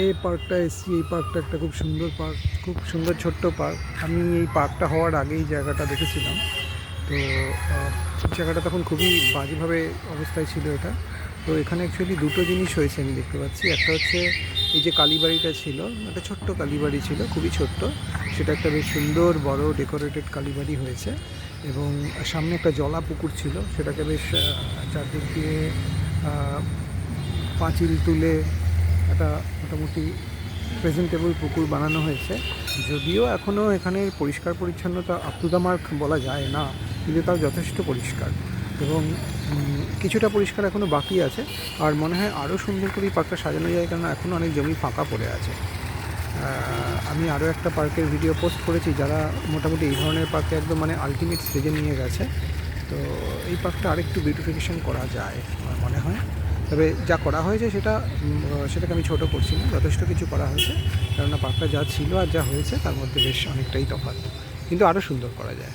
এই পার্কটা এসেছি। এই পার্কটা একটা খুব সুন্দর পার্ক, খুব সুন্দর ছোট্ট পার্ক। আমি এই পার্কটা হওয়ার আগেই জায়গাটা দেখেছিলাম। তো জায়গাটা তখন খুবই বাজেভাবে অবস্থায় ছিল এটা। তো এখানে অ্যাকচুয়ালি দুটো জিনিস হয়েছে আমি দেখতে পাচ্ছি। একটা হচ্ছে এই যে কালীবাড়িটা ছিল, একটা ছোট্ট কালীবাড়ি ছিল, খুবই ছোট্ট। সেটা একটা বেশ সুন্দর বড় ডেকোরেটেড কালীবাড়ি হয়েছে এবং সামনে একটা জলা পুকুর ছিল, সেটাকে বেশ চারদিক দিয়ে পাঁচিল তুলে একটা মোটামুটি প্রেজেন্টেবল পুকুর বানানো হয়েছে। যদিও এখনও এখানে পরিষ্কার পরিচ্ছন্নতা আপ টু দ্য মার্ক বলা যায় না, কিন্তু তাও যথেষ্ট পরিষ্কার এবং কিছুটা পরিষ্কার এখনও বাকি আছে। আর মনে হয় আরও সুন্দর করে এই পার্কটা সাজানো যায়, কারণ এখনও অনেক জমি ফাঁকা পড়ে আছে। আমি আরও একটা পার্কের ভিডিও পোস্ট করেছি যারা মোটামুটি এই ধরনের পার্কে একদম মানে আলটিমেট স্টেজে নিয়ে গেছে। তো এই পার্কটা আরেকটু বিউটিফিকেশন করা যায় আমার মনে হয়। তবে যা করা হয়েছে সেটাকে আমি ছোটো করছি না, যথেষ্ট কিছু করা হয়েছে। কেননা পার্কটা যা ছিল আর যা হয়েছে তার মধ্যে বেশ অনেকটাই তফাৎ, কিন্তু আরও সুন্দর করা যায়।